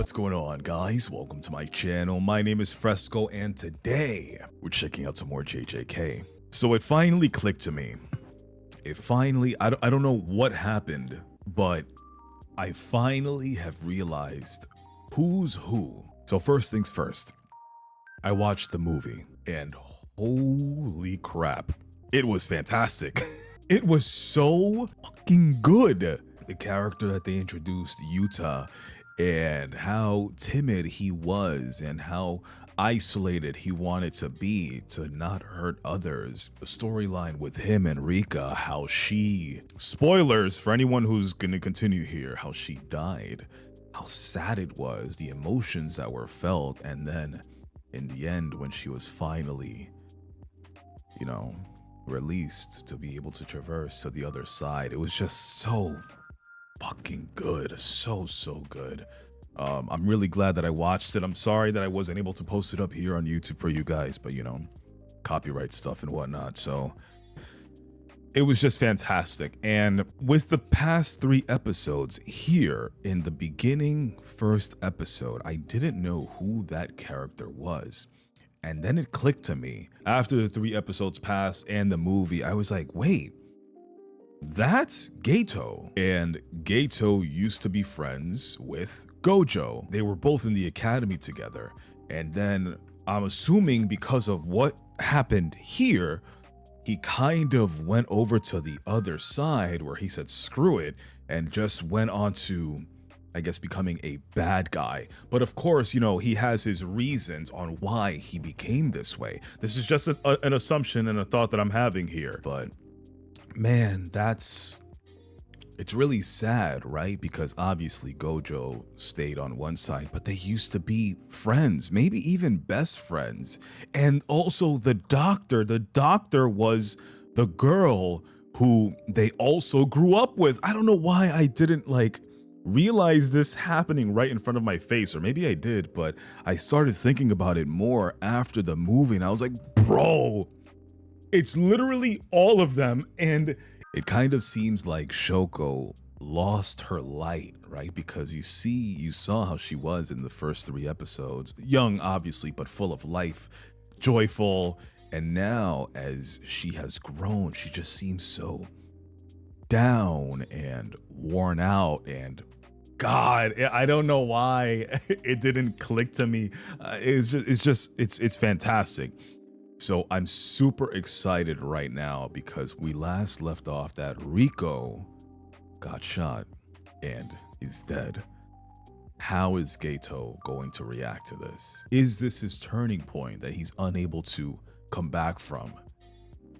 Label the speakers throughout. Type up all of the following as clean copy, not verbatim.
Speaker 1: What's going on, guys? Welcome to my channel. My name is Fresco, and today we're checking out some more JJK. So it finally clicked to me. I don't know what happened, but I finally have realized who's who. So first things first, I watched the movie, and holy crap, it was fantastic. It was so fucking good. The character that they introduced, Yuta, and how timid he was and how isolated he wanted to be to not hurt others. The storyline with him and Rika, how she, spoilers for anyone who's gonna continue here, how she died, how sad it was, the emotions that were felt, and then in the end when she was finally, released to be able to traverse to the other side. It was just so fucking good. So good. I'm really glad that I watched it. I'm sorry that I wasn't able to post it up here on YouTube for you guys, but copyright stuff and whatnot. So it was just fantastic. And with the past 3 episodes here in the beginning first episode, I didn't know who that character was. And then it clicked to me after the 3 episodes passed and the movie. I was like, wait, that's Geto. And Geto used to be friends with Gojo. They were both in the academy together. And then I'm assuming because of what happened here, he kind of went over to the other side where he said, screw it, and just went on to, I guess, becoming a bad guy. But of course, he has his reasons on why he became this way. This is just an assumption and a thought that I'm having here. But man, it's really sad, right? Because obviously Gojo stayed on one side, but they used to be friends, maybe even best friends. And also the doctor was the girl who they also grew up with. I don't know why I didn't realize this happening right in front of my face, or maybe I did, but I started thinking about it more after the movie, and I was like, bro, it's literally all of them. And it kind of seems like Shoko lost her light, right? Because you saw how she was in the first 3 episodes, young obviously, but full of life, joyful. And now as she has grown, she just seems so down and worn out. And God, I don't know why it didn't click to me. It's fantastic. So I'm super excited right now because we last left off that Rico got shot and is dead. How is Geto going to react to this? Is this his turning point that he's unable to come back from?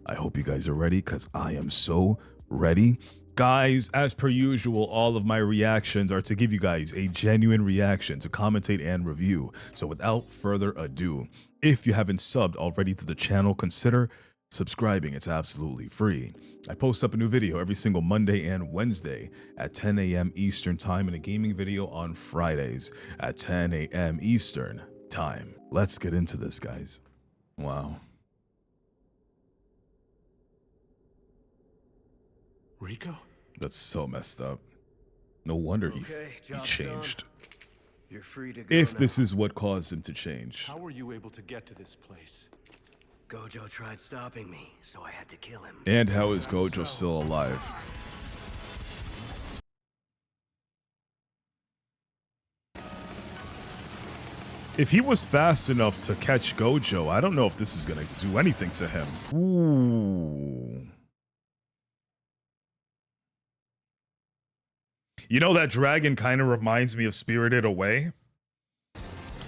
Speaker 1: I hope you guys are ready because I am so ready. Guys, as per usual, all of my reactions are to give you guys a genuine reaction, to commentate and review. So without further ado, if you haven't subbed already to the channel, consider subscribing. It's absolutely free. I post up a new video every single Monday and Wednesday at 10 a.m. Eastern time, and a gaming video on Fridays at 10 a.m. Eastern time. Let's get into this, guys. Wow.
Speaker 2: Rico?
Speaker 1: That's so messed up. No wonder he changed.
Speaker 3: You're free to go
Speaker 1: If
Speaker 3: now.
Speaker 1: this is what caused him to change.
Speaker 2: How were you able to get to this place?
Speaker 3: Gojo tried stopping me, so I had to kill him.
Speaker 1: And how is Gojo still alive? If he was fast enough to catch Gojo, I don't know if this is gonna do anything to him. Ooh. That dragon kind of reminds me of Spirited Away.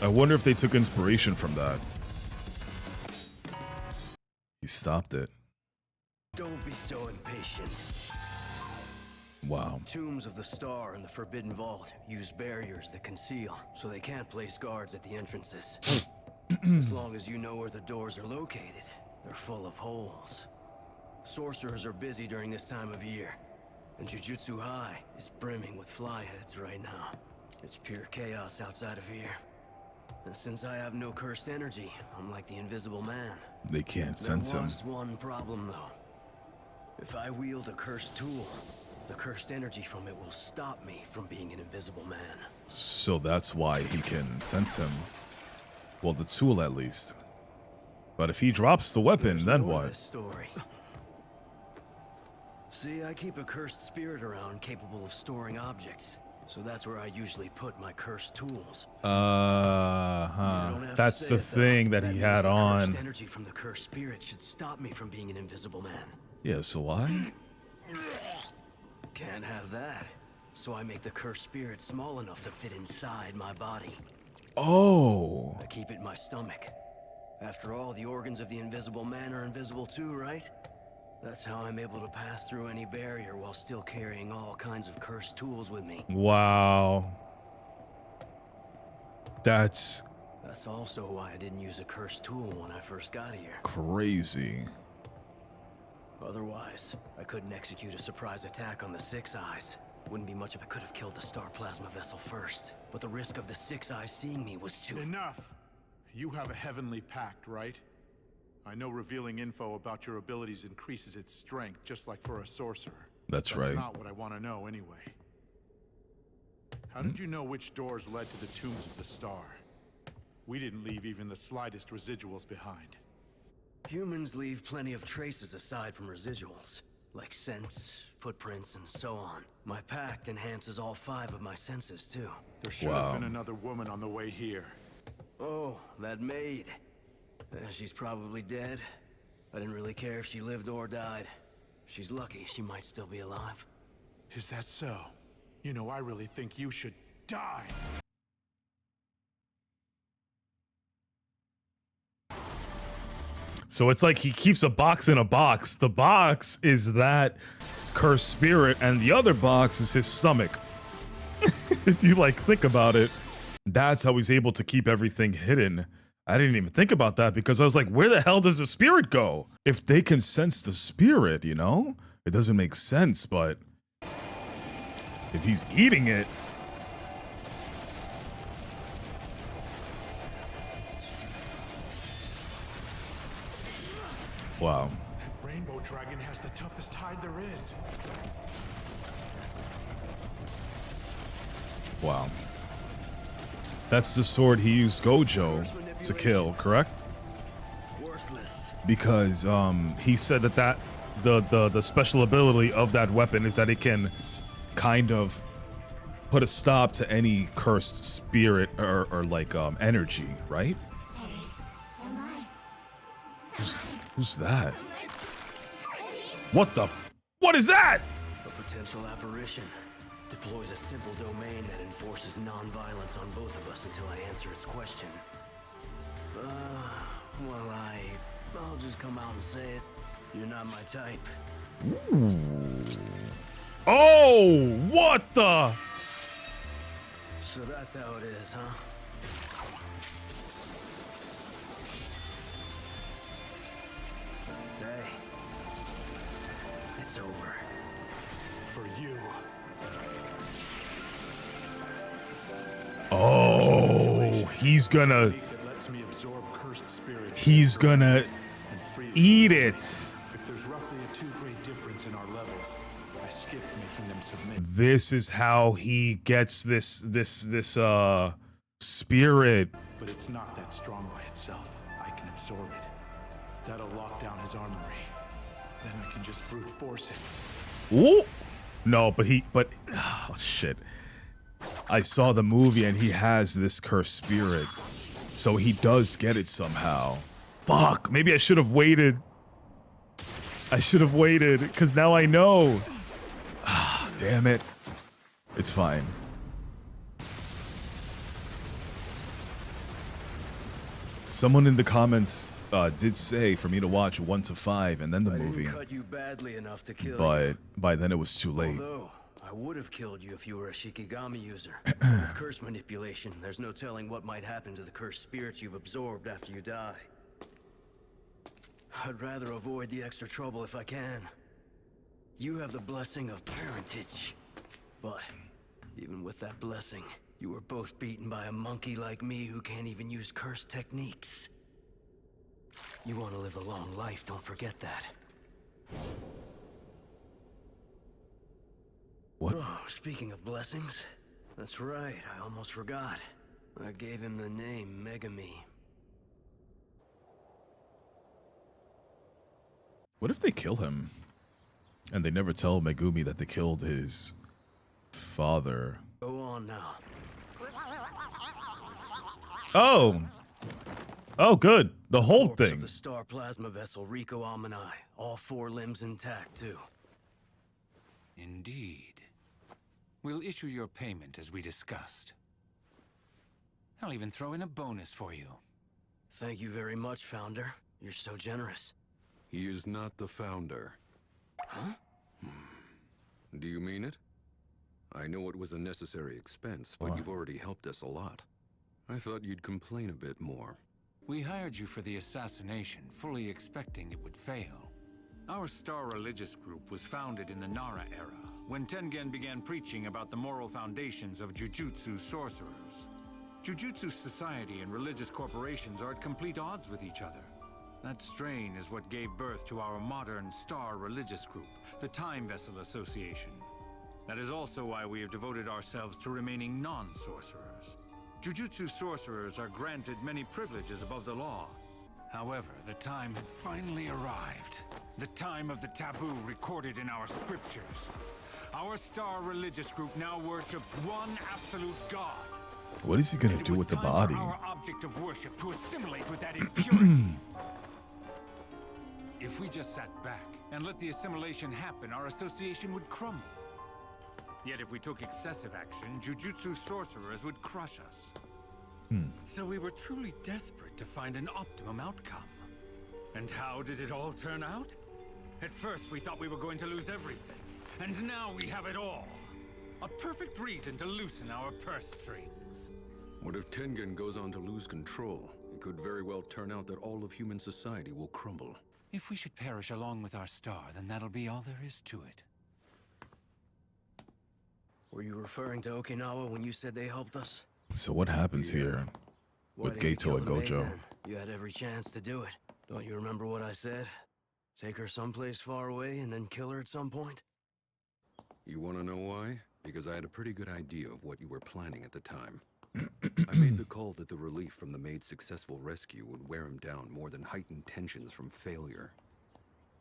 Speaker 1: I wonder if they took inspiration from that. He stopped it.
Speaker 3: Don't be so impatient.
Speaker 1: Wow.
Speaker 3: Tombs of the Star and the Forbidden Vault use barriers that conceal, so they can't place guards at the entrances. As long as you know where the doors are located, they're full of holes. Sorcerers are busy during this time of year. And Jujutsu High is brimming with flyheads right now. It's pure chaos outside of here. And since I have no cursed energy, I'm like the invisible man.
Speaker 1: They can't sense him.
Speaker 3: There was one problem though. If I wield a cursed tool, The cursed energy from it will stop me from being an invisible man.
Speaker 1: So that's why he can sense him. Well, the tool at least. But if he drops the weapon,
Speaker 3: There's
Speaker 1: then
Speaker 3: more to
Speaker 1: what?
Speaker 3: this story. See, I keep a cursed spirit around capable of storing objects. So that's where I usually put my cursed tools. You don't have to
Speaker 1: That's
Speaker 3: say
Speaker 1: the
Speaker 3: it, though.
Speaker 1: thing that he
Speaker 3: means
Speaker 1: had
Speaker 3: the
Speaker 1: on.
Speaker 3: Cursed energy from the cursed spirit should stop me from being an invisible man.
Speaker 1: Yeah, so why?
Speaker 3: Can't have that. So I make the cursed spirit small enough to fit inside my body.
Speaker 1: Oh.
Speaker 3: I keep it in my stomach. After all, the organs of the invisible man are invisible too, right? That's how I'm able to pass through any barrier while still carrying all kinds of cursed tools with me.
Speaker 1: Wow. That's
Speaker 3: That's also why I didn't use a cursed tool when I first got here.
Speaker 1: crazy.
Speaker 3: Otherwise, I couldn't execute a surprise attack on the Six Eyes. Wouldn't be much if I could have killed the Star Plasma vessel first. But the risk of the Six Eyes seeing me was too...
Speaker 2: Enough! You have a heavenly pact, right? I know revealing info about your abilities increases its strength, just like for a sorcerer.
Speaker 1: That's right.
Speaker 2: That's not what I want to know anyway. How did you know which doors led to the tombs of the star? We didn't leave even the slightest residuals behind.
Speaker 3: Humans leave plenty of traces aside from residuals, like scents, footprints, and so on. My pact enhances all 5 of my senses, too.
Speaker 2: There should have been another woman on the way here.
Speaker 3: Oh, that maid. She's probably dead. I didn't really care if she lived or died. She's lucky she might still be alive.
Speaker 2: Is that so? You know, I really think you should die.
Speaker 1: So it's like he keeps a box in a box. The box is that cursed spirit, and the other box is his stomach. If you like think about it, that's how he's able to keep everything hidden. I didn't even think about that because I was like, where the hell does the spirit go? If they can sense the spirit, you know? It doesn't make sense, but if he's eating it, wow.
Speaker 2: That rainbow dragon has the toughest hide there is.
Speaker 1: Wow. That's the sword he used Gojo to kill, correct?
Speaker 3: Worthless.
Speaker 1: Because he said that the special ability of that weapon is that it can kind of put a stop to any cursed spirit or like energy, right? Who's that? What the what is that?
Speaker 3: A potential apparition. Deploys a simple domain that enforces non-violence on both of us until I answer its question. Well, I'll just come out and say it. You're not my type.
Speaker 1: Oh, what the?
Speaker 3: So that's how it is, huh? Hey. It's over.
Speaker 2: For you.
Speaker 1: Oh, he's gonna
Speaker 2: That lets me absorb cursed spirits.
Speaker 1: he's gonna
Speaker 2: and free
Speaker 1: eat it.
Speaker 2: If there's roughly a 2 grade difference in our levels, I skip making them submit.
Speaker 1: This is how he gets this spirit.
Speaker 2: But it's not that strong by itself. I can absorb it. That'll lock down his armory. Then I can just brute force him.
Speaker 1: Ooh. No, but oh shit. I saw the movie and he has this cursed spirit. So he does get it somehow. Fuck, maybe I should have waited. I should have waited, because now I know. Ah, damn it. It's fine. Someone in the comments did say for me to watch 1 to 5 and then the
Speaker 3: I
Speaker 1: movie.
Speaker 3: didn't cut you badly enough to kill you.
Speaker 1: But by then it was too late.
Speaker 3: Although, I would have killed you if you were a Shikigami user. With curse manipulation, there's no telling what might happen to the cursed spirits you've absorbed after you die. I'd rather avoid the extra trouble if I can. You have the blessing of parentage. But, even with that blessing, you were both beaten by a monkey like me who can't even use cursed techniques. You want to live a long life, don't forget that. speaking of blessings, that's right, I almost forgot. I gave him the name Megami.
Speaker 1: What if they kill him? And they never tell Megumi that they killed his father.
Speaker 3: Go on now.
Speaker 1: Oh! Oh, good. The whole
Speaker 3: Corpse of
Speaker 1: thing.
Speaker 3: the star plasma vessel Rico Amani. All 4 limbs intact, too.
Speaker 4: Indeed. We'll issue your payment as we discussed. I'll even throw in a bonus for you.
Speaker 3: Thank you very much, Founder. You're so generous.
Speaker 5: He is not the founder.
Speaker 3: Huh?
Speaker 5: Do you mean it? I know it was a necessary expense, but you've already helped us a lot. I thought you'd complain a bit more.
Speaker 4: We hired you for the assassination, fully expecting it would fail. Our star religious group was founded in the Nara era, when Tengen began preaching about the moral foundations of Jujutsu sorcerers. Jujutsu society and religious corporations are at complete odds with each other. That strain is what gave birth to our modern star religious group, the Time Vessel Association. That is also why we have devoted ourselves to remaining non-sorcerers. Jujutsu sorcerers are granted many privileges above the law. However, the time had finally arrived. The time of the taboo recorded in our scriptures. Our star religious group now worships one absolute god.
Speaker 1: What is he gonna
Speaker 4: And it
Speaker 1: do
Speaker 4: was
Speaker 1: with the
Speaker 4: time
Speaker 1: body?
Speaker 4: for our object of worship to assimilate with that impurity. If we just sat back and let the assimilation happen, our association would crumble. Yet if we took excessive action, Jujutsu sorcerers would crush us. So we were truly desperate to find an optimum outcome. And how did it all turn out? At first we thought we were going to lose everything. And now we have it all. A perfect reason to loosen our purse strings.
Speaker 5: What if Tengen goes on to lose control? It could very well turn out that all of human society will crumble.
Speaker 4: If we should perish along with our star, then that'll be all there is to it.
Speaker 3: Were you referring to Okinawa when you said they helped us?
Speaker 1: So what happens here
Speaker 3: Why
Speaker 1: with
Speaker 3: didn't you
Speaker 1: Geto
Speaker 3: kill
Speaker 1: and
Speaker 3: the maid
Speaker 1: Gojo?
Speaker 3: then? You had every chance to do it. Don't you remember what I said? Take her someplace far away and then kill her at some point?
Speaker 5: You want to know why? Because I had a pretty good idea of what you were planning at the time. I made the call that the relief from the maid's successful rescue would wear him down more than heightened tensions from failure.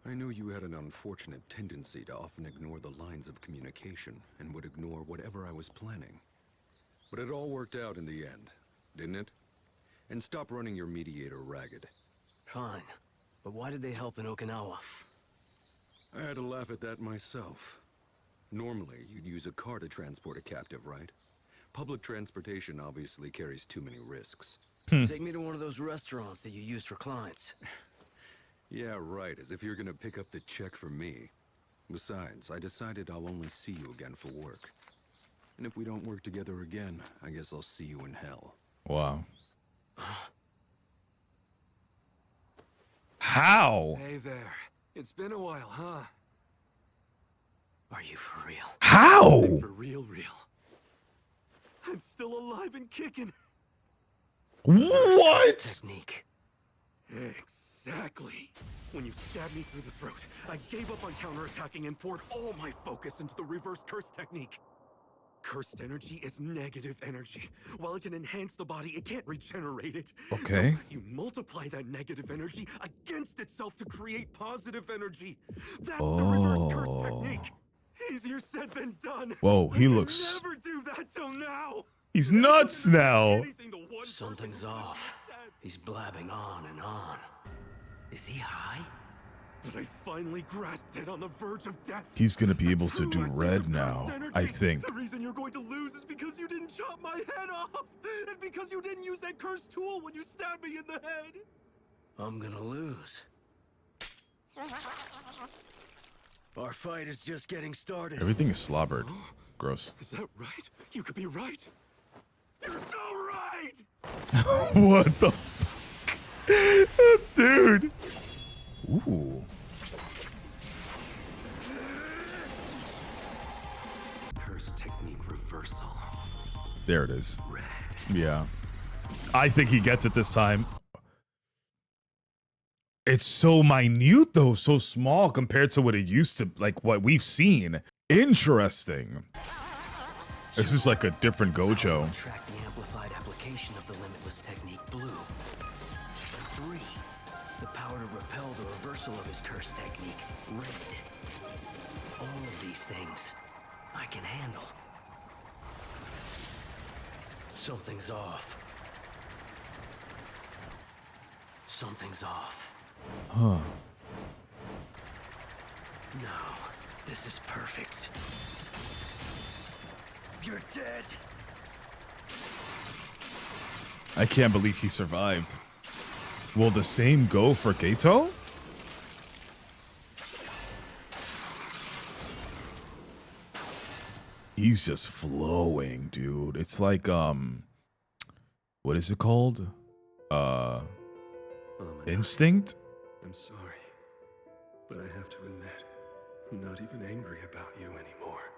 Speaker 5: I knew you had an unfortunate tendency to often ignore the lines of communication and would ignore whatever I was planning. But it all worked out in the end, didn't it? And stop running your mediator ragged.
Speaker 3: Fine. But why did they help in Okinawa?
Speaker 5: I had to laugh at that myself. Normally, you'd use a car to transport a captive, right? Public transportation obviously carries too many risks.
Speaker 3: Take me to one of those restaurants that you used for clients.
Speaker 5: Yeah, right, as if you're gonna pick up the check for me. Besides, I decided I'll only see you again for work. And if we don't work together again, I guess I'll see you in hell.
Speaker 1: Wow. How?
Speaker 6: Hey there. It's been a while, huh?
Speaker 3: Are you for real?
Speaker 1: How?
Speaker 6: For real. I'm still alive and kicking.
Speaker 1: What?
Speaker 3: Technique.
Speaker 6: Exactly. When you stabbed me through the throat, I gave up on counterattacking and poured all my focus into the reverse curse technique. Cursed energy is negative energy. While it can enhance the body, it can't regenerate it.
Speaker 1: Okay.
Speaker 6: So you multiply that negative energy against itself to create positive energy. That's the reverse curse technique. Easier said than done.
Speaker 1: Whoa, he
Speaker 6: I could
Speaker 1: looks...
Speaker 6: never do that till now.
Speaker 1: He's nuts now.
Speaker 6: Anything the one
Speaker 3: Something's
Speaker 6: person
Speaker 3: off.
Speaker 6: said.
Speaker 3: He's blabbing on and on. Is he high?
Speaker 6: But I finally grasped it on the verge of death.
Speaker 1: He's gonna be able to
Speaker 6: True
Speaker 1: do
Speaker 6: essence
Speaker 1: red
Speaker 6: of
Speaker 1: now,
Speaker 6: cursed energy.
Speaker 1: I think.
Speaker 6: The reason you're going to lose is because you didn't chop my head off, and because you didn't use that cursed tool when you stabbed me in the head.
Speaker 3: I'm gonna lose. Our fight is just getting started.
Speaker 1: Everything is slobbered. Gross.
Speaker 6: Is that right? You could be right. You're so right.
Speaker 1: What the fuck? Dude. Ooh.
Speaker 6: Curse technique reversal.
Speaker 1: There it is.
Speaker 6: Red.
Speaker 1: Yeah. I think he gets it this time. It's so minute though, so small compared to what it used to, like what we've seen. Interesting. This is like a different Gojo.
Speaker 3: Track the amplified application of the limitless technique blue. 3. The power to repel the reversal of his curse technique red. All of these things I can handle. Something's off. Something's off.
Speaker 1: Huh.
Speaker 3: No, this is perfect. You're dead.
Speaker 1: I can't believe he survived. Will the same go for Geto? He's just flowing, dude. It's like, what is it called? Instinct?
Speaker 5: I'm sorry, but I have to admit, I'm not even angry about you anymore.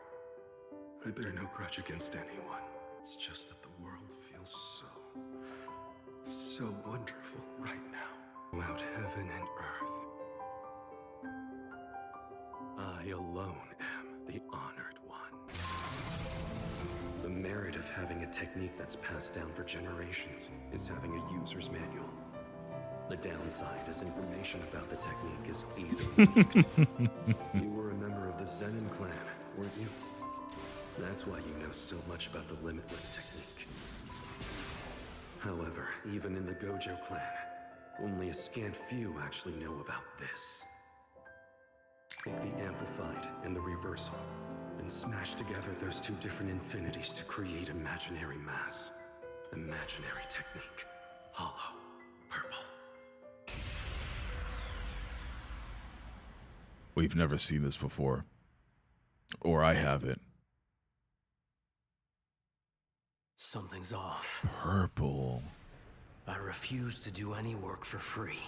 Speaker 5: I bear no grudge against anyone. It's just that the world feels so wonderful right now. Throughout heaven and earth, I alone am the honored one. The merit of having a technique that's passed down for generations is having a user's manual. The downside is information about the technique is easily leaked. You were a member of the Zenin clan, weren't you? That's why you know so much about the limitless technique. However, even in the Gojo clan, only a scant few actually know about this. Take the amplified and the reversal, and smash together those two different infinities to create imaginary mass. Imaginary technique. Hollow. Purple.
Speaker 1: We've never seen this before. Or I haven't.
Speaker 3: Something's off.
Speaker 1: Purple.
Speaker 3: I refuse to do any work for free.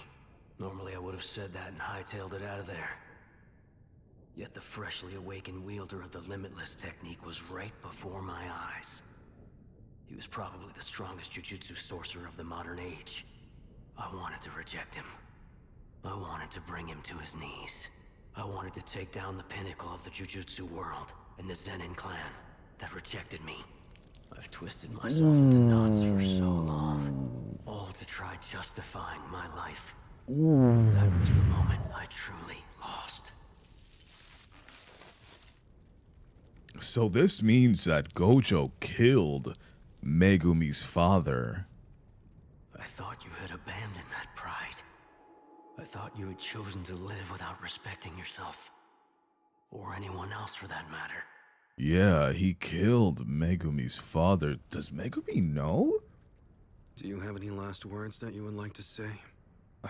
Speaker 3: Normally I would have said that and hightailed it out of there. Yet the freshly awakened wielder of the limitless technique was right before my eyes. He was probably the strongest Jujutsu sorcerer of the modern age. I wanted to reject him. I wanted to bring him to his knees. I wanted to take down the pinnacle of the Jujutsu world and the Zenin clan that rejected me. I've twisted myself into knots for so long, all to try justifying my life. That was the moment I truly lost.
Speaker 1: So this means that Gojo killed Megumi's father.
Speaker 3: I thought you had abandoned that pride. I thought you had chosen to live without respecting yourself. Or anyone else for that matter.
Speaker 1: Yeah, he killed Megumi's father. Does Megumi know?
Speaker 5: Do you have any last words that you would like to say?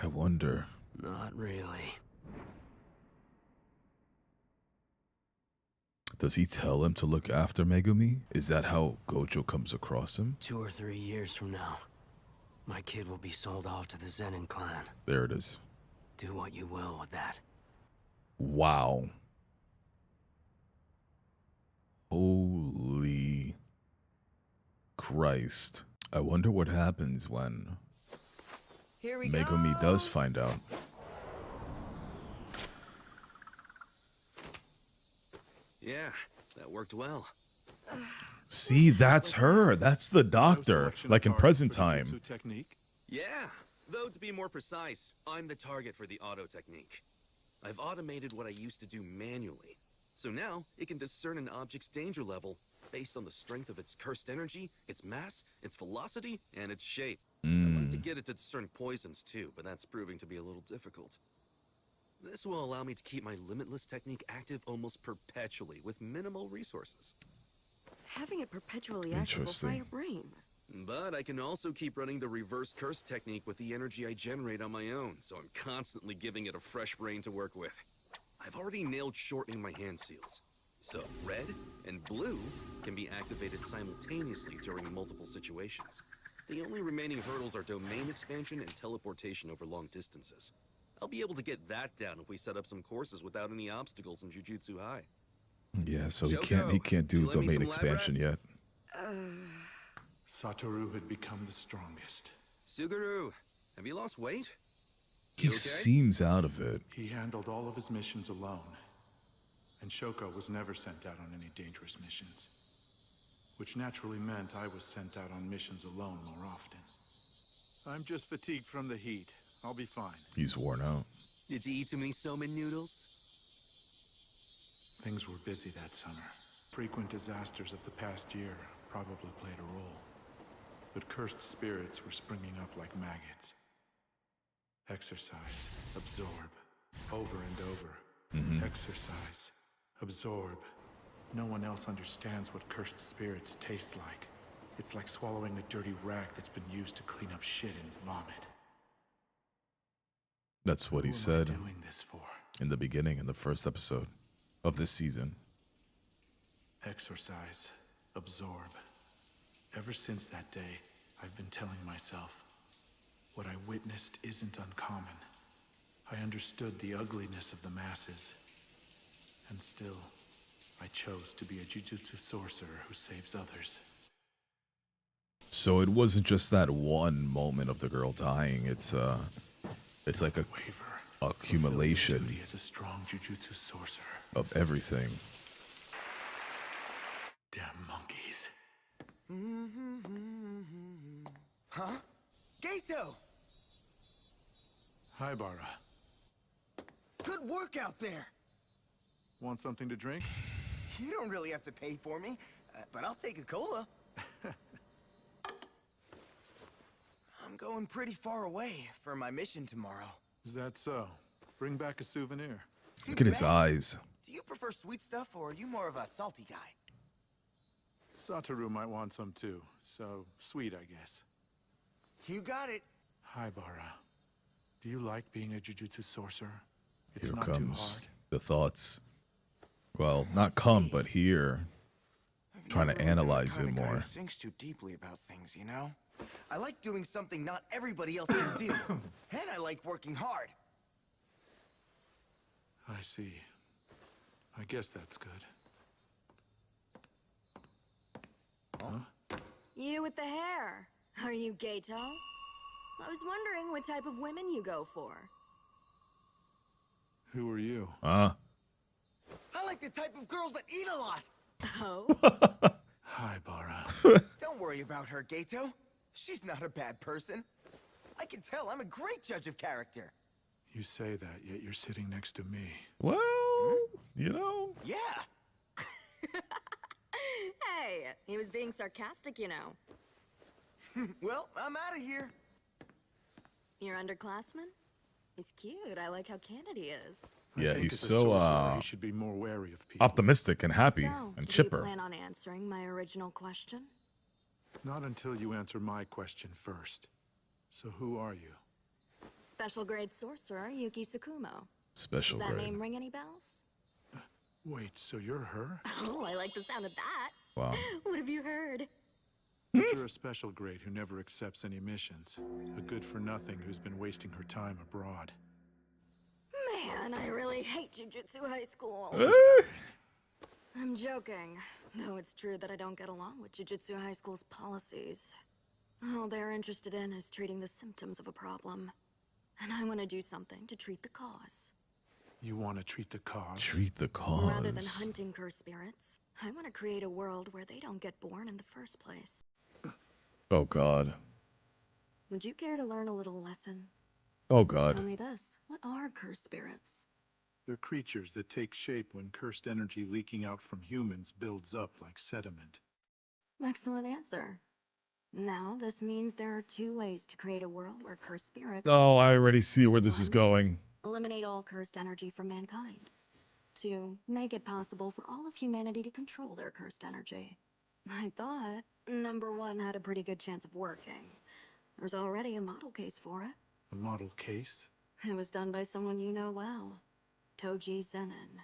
Speaker 1: I wonder.
Speaker 3: Not really.
Speaker 1: Does he tell him to look after Megumi? Is that how Gojo comes across him?
Speaker 3: 2 or 3 years from now, my kid will be sold off to the Zenin clan.
Speaker 1: There it is.
Speaker 3: Do what you will with that.
Speaker 1: Wow. Holy Christ. I wonder what happens when Megumi does find out.
Speaker 5: Yeah, that worked well.
Speaker 1: See, that's her. That's the doctor, like in present time.
Speaker 2: Jujutsu technique.
Speaker 5: Yeah, though to be more precise, I'm the target for the auto technique. I've automated what I used to do manually. So now, it can discern an object's danger level based on the strength of its cursed energy, its mass, its velocity, and its shape. I'd like to get it to discern poisons too, but that's proving to be a little difficult. This will allow me to keep my limitless technique active almost perpetually with minimal resources.
Speaker 7: Having it perpetually active will fry your brain.
Speaker 5: But I can also keep running the reverse curse technique with the energy I generate on my own, so I'm constantly giving it a fresh brain to work with. I've already nailed shortening my hand seals. So red and blue can be activated simultaneously during multiple situations. The only remaining hurdles are domain expansion and teleportation over long distances. I'll be able to get that down if we set up some courses without any obstacles in Jujutsu High.
Speaker 1: Yeah, so he
Speaker 5: Joko,
Speaker 1: can't
Speaker 5: you
Speaker 1: do
Speaker 5: lend me
Speaker 1: domain
Speaker 5: some
Speaker 1: expansion
Speaker 5: lab
Speaker 1: yet.
Speaker 2: Satoru had become the strongest.
Speaker 5: Suguru, have you lost weight?
Speaker 1: He
Speaker 5: okay?
Speaker 1: seems out of it.
Speaker 2: He handled all of his missions alone. And Shoko was never sent out on any dangerous missions. which naturally meant I was sent out on missions alone more often. I'm just fatigued from the heat. I'll be fine.
Speaker 1: He's worn out.
Speaker 6: Did you eat too many somen noodles?
Speaker 2: Things were busy that summer. Frequent disasters of the past year probably played a role. But cursed spirits were springing up like maggots. Exercise, absorb, over and over. Exercise, absorb. No one else understands what cursed spirits taste like. It's like swallowing a dirty rag that's been used to clean up shit and vomit.
Speaker 1: That's what he
Speaker 2: Who am I
Speaker 1: said
Speaker 2: doing this for?
Speaker 1: in the beginning, in the first episode of this season.
Speaker 2: Exercise, absorb. Ever since that day, I've been telling myself, what I witnessed isn't uncommon. I understood the ugliness of the masses. And still, I chose to be a Jujutsu sorcerer who saves others.
Speaker 1: So it wasn't just that one moment of the girl dying. It's like a
Speaker 2: Waver.
Speaker 1: accumulation
Speaker 2: Fulfilling duty as a strong Jujutsu sorcerer.
Speaker 1: of everything.
Speaker 2: Damn monkeys.
Speaker 6: Huh? Geto!
Speaker 2: Hi, Bara.
Speaker 6: Good work out there!
Speaker 2: Want something to drink?
Speaker 6: You don't really have to pay for me, but I'll take a cola. I'm going pretty far away for my mission tomorrow.
Speaker 2: Is that so? Bring back a souvenir.
Speaker 1: Look at his eyes.
Speaker 6: Do you prefer sweet stuff, or are you more of a salty guy?
Speaker 2: Satoru might want some too, so sweet, I guess.
Speaker 6: You got it.
Speaker 2: Hi, Bara. Do you like being a Jujutsu sorcerer? It's
Speaker 1: Here
Speaker 2: not too
Speaker 1: comes
Speaker 2: hard.
Speaker 1: the thoughts. Well, not come, but here. Trying to analyze it more.
Speaker 6: Thinks too deeply about things, you know? I like doing something not everybody else can do. And I like working hard.
Speaker 2: I see. I guess that's good. Huh?
Speaker 7: You with the hair. Are you Geto? I was wondering what type of women you go for.
Speaker 2: Who are you?
Speaker 6: I like the type of girls that eat a lot.
Speaker 7: Oh?
Speaker 2: Hi, Bara.
Speaker 6: Don't worry about her, Geto. She's not a bad person. I can tell I'm a great judge of character.
Speaker 2: You say that, yet you're sitting next to me.
Speaker 1: Well, you know.
Speaker 6: Yeah.
Speaker 7: Hey, he was being sarcastic, you know.
Speaker 6: Well, I'm out of here.
Speaker 7: Your underclassman? He's cute. I like how candid he is.
Speaker 2: I
Speaker 1: Yeah,
Speaker 2: think
Speaker 1: he's
Speaker 2: as a
Speaker 1: so
Speaker 2: sorcerer, he should be more wary of people.
Speaker 1: optimistic and happy
Speaker 7: So,
Speaker 1: and
Speaker 7: do
Speaker 1: chipper.
Speaker 7: you plan on answering my original question?
Speaker 2: Not until you answer my question first. So who are you?
Speaker 7: Special grade sorcerer Yuki Tsukumo.
Speaker 1: Special
Speaker 7: Does that
Speaker 1: grade.
Speaker 7: name ring any bells?
Speaker 2: Wait, so you're her?
Speaker 7: Oh, I like the sound of that.
Speaker 1: Wow.
Speaker 7: What have you heard?
Speaker 2: But you're a special grade who never accepts any missions. A good-for-nothing who's been wasting her time abroad.
Speaker 7: Man, I really hate Jujutsu High School. I'm joking, though it's true that I don't get along with Jujutsu High School's policies. All they're interested in is treating the symptoms of a problem. And I want to do something to treat the cause.
Speaker 2: You want to treat the cause?
Speaker 1: Treat the
Speaker 7: Rather than
Speaker 1: cause.
Speaker 7: hunting cursed spirits, I want to create a world where they don't get born in the first place.
Speaker 1: Oh, God.
Speaker 7: Would you care to learn a little lesson?
Speaker 1: Oh,
Speaker 7: Tell
Speaker 1: God.
Speaker 7: me this. What are cursed spirits?
Speaker 2: They're creatures that take shape when cursed energy leaking out from humans builds up like sediment.
Speaker 7: Excellent answer. Now, this means there are two ways to create a world where cursed spirits
Speaker 1: Oh, I already see where this is going.
Speaker 7: eliminate all cursed energy from mankind. 2, make it possible for all of humanity to control their cursed energy. I thought number 1 had a pretty good chance of working. There's already a model case for it.
Speaker 2: A model case?
Speaker 7: It was done by someone you know well, Toji Zenin.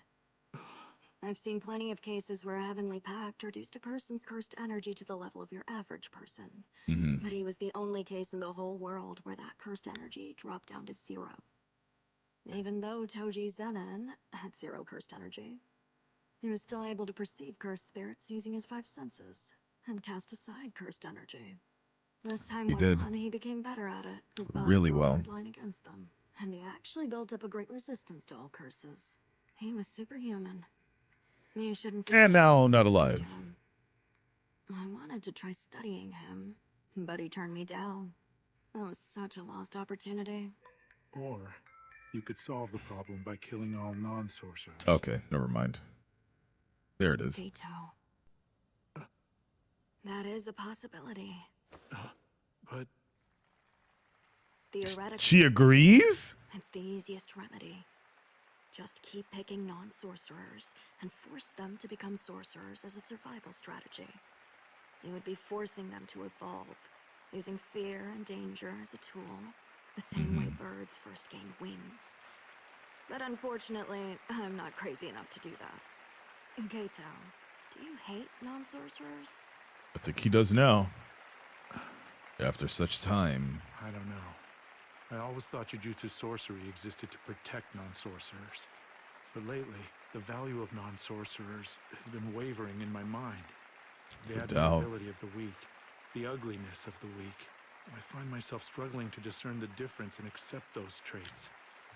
Speaker 7: I've seen plenty of cases where a heavenly pact reduced a person's cursed energy to the level of your average person. But he was the only case in the whole world where that cursed energy dropped down to 0. Even though Toji Zenin had 0 cursed energy, he was still able to perceive cursed spirits using his 5 senses, and cast aside cursed energy. As time
Speaker 1: He
Speaker 7: went
Speaker 1: did.
Speaker 7: on, he became better at it. His body
Speaker 1: Really
Speaker 7: grew a
Speaker 1: well.
Speaker 7: hard line against them, and he actually built up a great resistance to all curses. He was superhuman. You shouldn't feel
Speaker 1: And now
Speaker 7: shame
Speaker 1: not
Speaker 7: for what you
Speaker 1: alive.
Speaker 7: do. I wanted to try studying him, but he turned me down. That was such a lost opportunity.
Speaker 2: Or you could solve the problem by killing all non-sorcerers.
Speaker 1: Okay, never mind. There it is.
Speaker 7: Geto. That is a possibility.
Speaker 2: But
Speaker 7: Theoretically,
Speaker 1: She agrees?
Speaker 7: it's the easiest remedy. Just keep picking non-sorcerers and force them to become sorcerers as a survival strategy. You would be forcing them to evolve, using fear and danger as a tool, the same way birds first gain wings. But unfortunately, I'm not crazy enough to do that. Geto, do you hate non-sorcerers?
Speaker 1: I think he does now. After such time.
Speaker 2: I don't know. I always thought Jujutsu sorcery existed to protect non-sorcerers. But lately, the value of non-sorcerers has been wavering in my mind. The
Speaker 1: No doubt.
Speaker 2: admirability of the weak, the ugliness of the weak. I find myself struggling to discern the difference and accept those traits.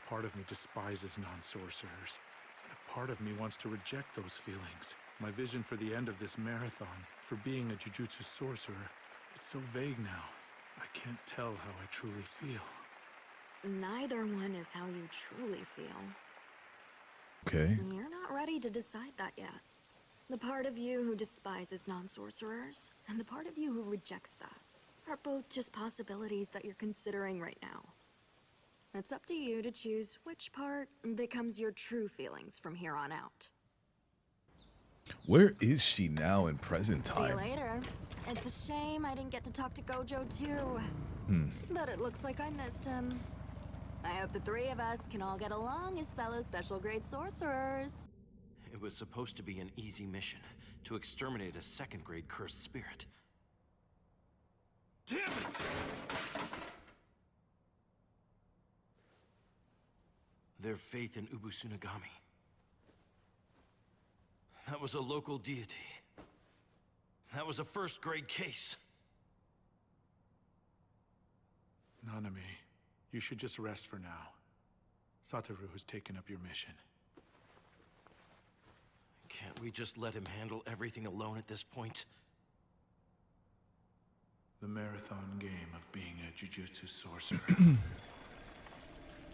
Speaker 2: A part of me despises non-sorcerers, and a part of me wants to reject those feelings. My vision for the end of this marathon, for being a Jujutsu sorcerer, it's so vague now. I can't tell how I truly feel.
Speaker 7: Neither one is how you truly feel.
Speaker 1: Okay.
Speaker 7: You're not ready to decide that yet. The part of you who despises non-sorcerers, and the part of you who rejects that, are both just possibilities that you're considering right now. It's up to you to choose which part becomes your true feelings from here on out.
Speaker 1: Where is she now in present
Speaker 7: See you
Speaker 1: time?
Speaker 7: later. It's a shame I didn't get to talk to Gojo too. But it looks like I missed him. I hope the three of us can all get along as fellow special grade sorcerers.
Speaker 8: It was supposed to be an easy mission to exterminate a second-grade cursed spirit. Damn it! Their faith in Ubusunagami. That was a local deity. That was a first-grade case.
Speaker 2: Nanami, you should just rest for now. Satoru has taken up your mission.
Speaker 8: Can't we just let him handle everything alone at this point?
Speaker 2: The marathon game of being a Jujutsu sorcerer.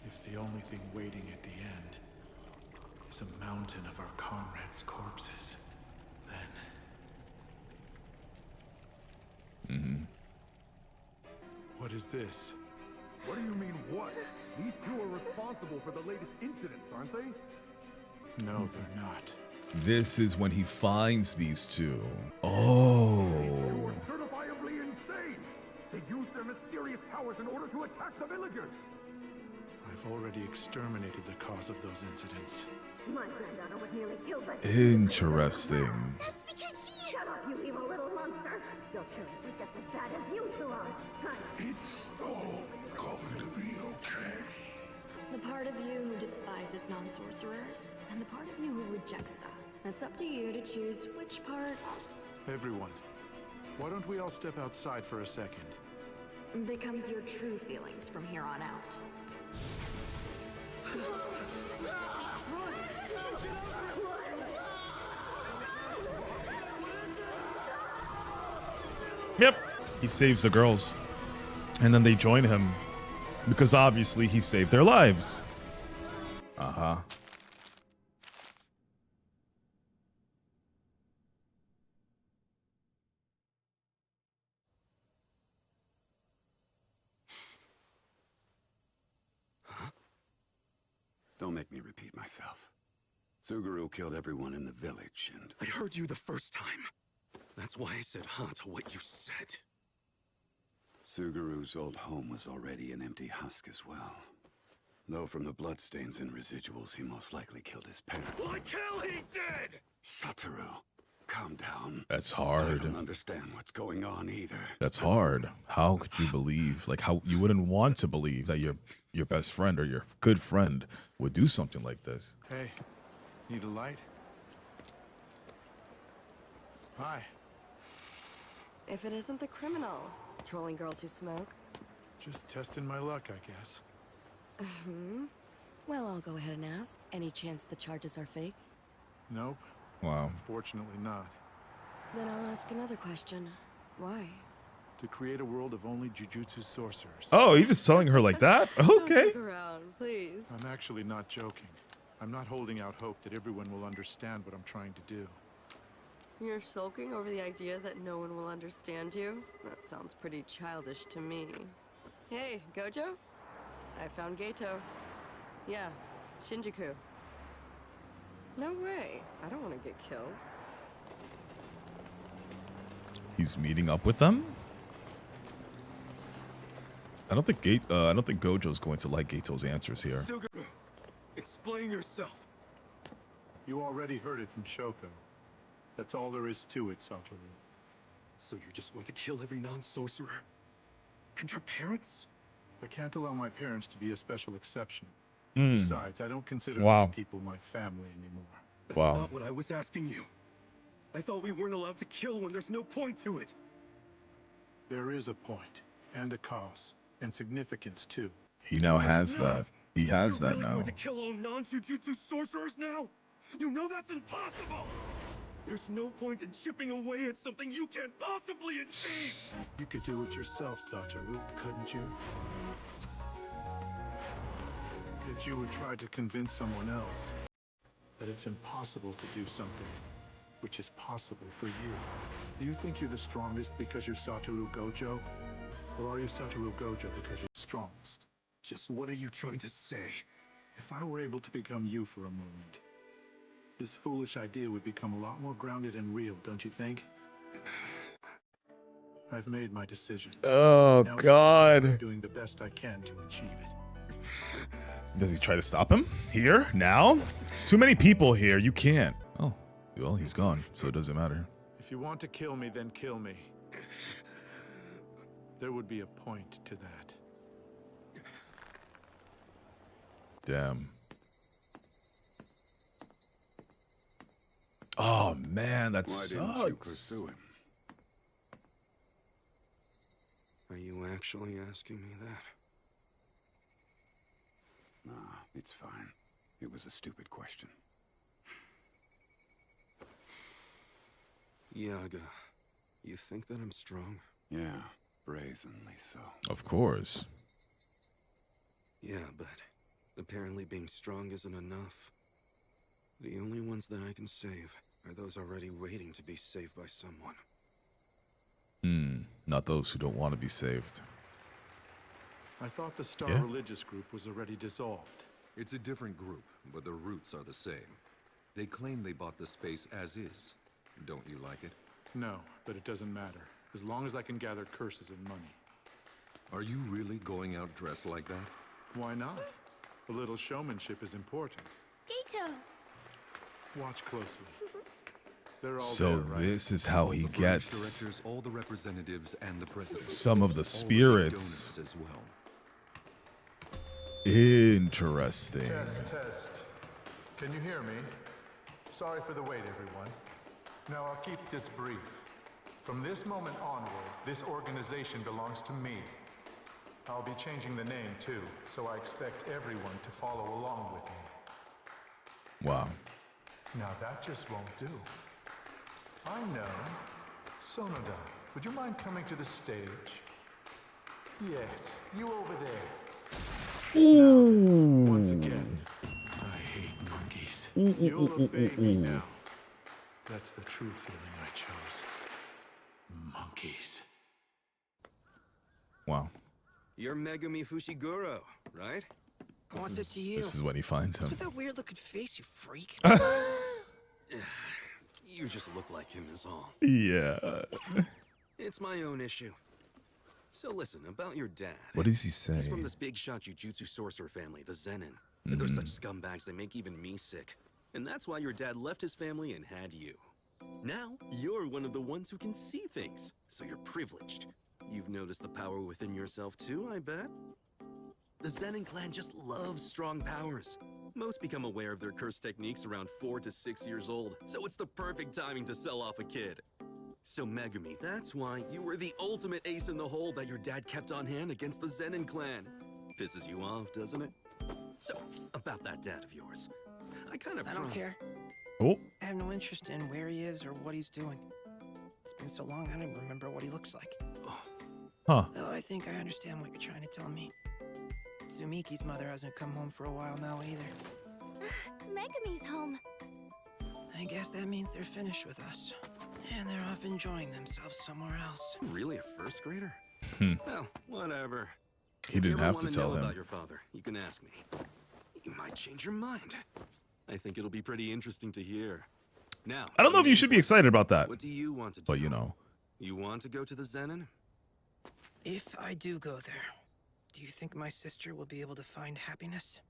Speaker 2: If the only thing waiting at the end is a mountain of our comrades' corpses, then... What is this?
Speaker 9: What do you mean, what? These two are responsible for the latest incidents, aren't they?
Speaker 2: No, they're not.
Speaker 1: This is when he finds these two.
Speaker 9: They
Speaker 1: Oh.
Speaker 9: were certifiably insane! They used their mysterious powers in order to attack the villagers!
Speaker 2: I've already exterminated the cause of those incidents.
Speaker 10: My granddaughter was nearly killed by...
Speaker 1: Interesting.
Speaker 10: That's because she... Shut up, you evil little monster! Your parents are just as bad as you two are!
Speaker 2: It's all going to be okay.
Speaker 7: The part of you who despises non-sorcerers, and the part of you who rejects that. It's up to you to choose which part
Speaker 2: Everyone, why don't we all step outside for a second?
Speaker 7: becomes your true feelings from here on out.
Speaker 1: Yep. He saves the girls. And then they join him. Because obviously he saved their lives. Uh-huh.
Speaker 5: Don't make me repeat myself. Suguru killed everyone in the village, and
Speaker 6: I heard you the first time. That's why I said huh to what you said.
Speaker 5: Suguru's old home was already an empty husk as well. Though from the bloodstains and residuals, he most likely killed his parents.
Speaker 6: Like hell he did!
Speaker 5: Satoru, calm down.
Speaker 1: That's
Speaker 5: I
Speaker 1: hard.
Speaker 5: don't understand what's going on either.
Speaker 1: That's hard. How could you believe? Like, how you wouldn't want to believe that your best friend or your good friend would do something like this.
Speaker 2: Hey, need a light? Hi.
Speaker 11: If it isn't the criminal, trolling girls who smoke.
Speaker 2: Just testing my luck, I guess.
Speaker 11: Well, I'll go ahead and ask. Any chance the charges are fake?
Speaker 2: Nope,
Speaker 1: Wow.
Speaker 2: unfortunately not.
Speaker 11: Then I'll ask another question. Why?
Speaker 2: To create a world of only Jujutsu sorcerers.
Speaker 1: Oh, he was telling her like that? Okay.
Speaker 11: Joke around, please.
Speaker 2: I'm actually not joking. I'm not holding out hope that everyone will understand what I'm trying to do.
Speaker 11: You're sulking over the idea that no one will understand you? That sounds pretty childish to me. Hey, Gojo? I found Geto. Yeah, Shinjuku. No way. I don't want to get killed.
Speaker 1: He's meeting up with them? I don't think Gojo's going to like Geto's answers here.
Speaker 6: Suguru, explain yourself.
Speaker 2: You already heard it from Shoko. That's all there is to it, Satoru.
Speaker 6: So you're just going to kill every non-sorcerer? And your parents?
Speaker 2: I can't allow my parents to be a special exception.
Speaker 1: Hmm.
Speaker 2: Besides, I don't consider
Speaker 1: Wow.
Speaker 2: those people my family anymore.
Speaker 6: That's
Speaker 1: Wow.
Speaker 6: not what I was asking you. I thought we weren't allowed to kill when there's no point to it.
Speaker 2: There is a point, and a cause, and significance too.
Speaker 1: He now has that. He has
Speaker 6: You're
Speaker 1: that
Speaker 6: really
Speaker 1: now.
Speaker 6: going to kill all non-Jujutsu sorcerers now? You know that's impossible! There's no point in chipping away at something you can't possibly achieve!
Speaker 2: You could do it yourself, Satoru, couldn't you? That you would try to convince someone else that it's impossible to do something which is possible for you. Do you think you're the strongest because you're Satoru Gojo? Or are you Satoru Gojo because you're the strongest?
Speaker 6: Just what are you trying to say?
Speaker 2: If I were able to become you for a moment, this foolish idea would become a lot more grounded and real, don't you think? I've made my decision.
Speaker 1: Oh,
Speaker 2: Now it's
Speaker 1: God.
Speaker 2: doing the best I can to achieve it.
Speaker 1: Does he try to stop him? Here? Now? Too many people here. You can't. Oh, well, he's gone, so it doesn't matter.
Speaker 2: If you want to kill me, then kill me. There would be a point to that.
Speaker 1: Damn. Oh, man, that
Speaker 5: Why didn't you
Speaker 1: sucks.
Speaker 5: pursue him? Are you actually asking me that? Nah, it's fine. It was a stupid question. Yaga, you think that I'm strong? Yeah, brazenly so.
Speaker 1: Of course.
Speaker 5: Yeah, but apparently being strong isn't enough. The only ones that I can save are those already waiting to be saved by someone.
Speaker 1: Not those who don't want to be saved.
Speaker 2: I thought the Star
Speaker 1: Yeah.
Speaker 2: Religious Group was already dissolved.
Speaker 5: It's a different group, but the roots are the same. They claim they bought the space as is. Don't you like it?
Speaker 2: No, but it doesn't matter. As long as I can gather curses and money.
Speaker 5: Are you really going out dressed like that?
Speaker 2: Why not? A little showmanship is important.
Speaker 10: Geto!
Speaker 2: Watch closely. They're all
Speaker 1: So
Speaker 2: there, right?
Speaker 1: this is how
Speaker 5: All
Speaker 1: he
Speaker 5: the branch
Speaker 1: gets
Speaker 5: directors, all the representatives, and the president.
Speaker 1: some of the
Speaker 5: All
Speaker 1: spirits.
Speaker 5: donors as well.
Speaker 1: Interesting.
Speaker 2: Test. Can you hear me? Sorry for the wait, everyone. Now I'll keep this brief. From this moment onward, this organization belongs to me. I'll be changing the name too, so I expect everyone to follow along with me.
Speaker 1: Wow.
Speaker 2: Now that just won't do. I know. Sonoda, would you mind coming to the stage? Yes, you over there.
Speaker 1: Ooh.
Speaker 2: Once again, I hate monkeys. You'll obey me now. That's the true feeling I chose. Monkeys.
Speaker 1: Wow.
Speaker 5: You're Megumi Fushiguro, right?
Speaker 8: What's it to you?
Speaker 1: This is when he finds
Speaker 8: What's
Speaker 1: him.
Speaker 8: with that weird-looking face, you freak?
Speaker 5: You just look like him is all.
Speaker 1: Yeah.
Speaker 5: It's my own issue. So listen, about your dad.
Speaker 1: What does he say?
Speaker 5: He's from this big shot Jujutsu sorcerer family, the Zenin. And they're such scumbags they make even me sick. And that's why your dad left his family and had you. Now, you're one of the ones who can see things, so you're privileged. You've noticed the power within yourself too, I bet? The Zenin clan just loves strong powers. Most become aware of their curse techniques around 4 to 6 years old, so it's the perfect timing to sell off a kid. So Megumi, that's why you were the ultimate ace in the hole that your dad kept on hand against the Zenin clan. Pisses you off, doesn't it? So, about that dad of yours. I
Speaker 8: I don't care.
Speaker 1: Oh.
Speaker 8: I have no interest in where he is or what he's doing.
Speaker 12: It's been so long, I don't even remember what he looks like.
Speaker 1: Huh.
Speaker 12: Though I think I understand what you're trying to tell me. Tsumiki's mother hasn't come home for a while now either.
Speaker 10: Megami's home.
Speaker 12: I guess that means they're finished with us. And they're off enjoying themselves somewhere else.
Speaker 5: Really a first grader? Well, whatever.
Speaker 1: He didn't have to tell
Speaker 5: Know
Speaker 1: him.
Speaker 5: about your father, you can ask me. You might change your mind. I think it'll be pretty interesting to hear. Now,
Speaker 1: I don't know if you should be excited about that.
Speaker 5: What do you want to do?
Speaker 1: But you know.
Speaker 5: You want to go to the Zenin?
Speaker 12: If I do go there, do you think my sister will be able to find happiness?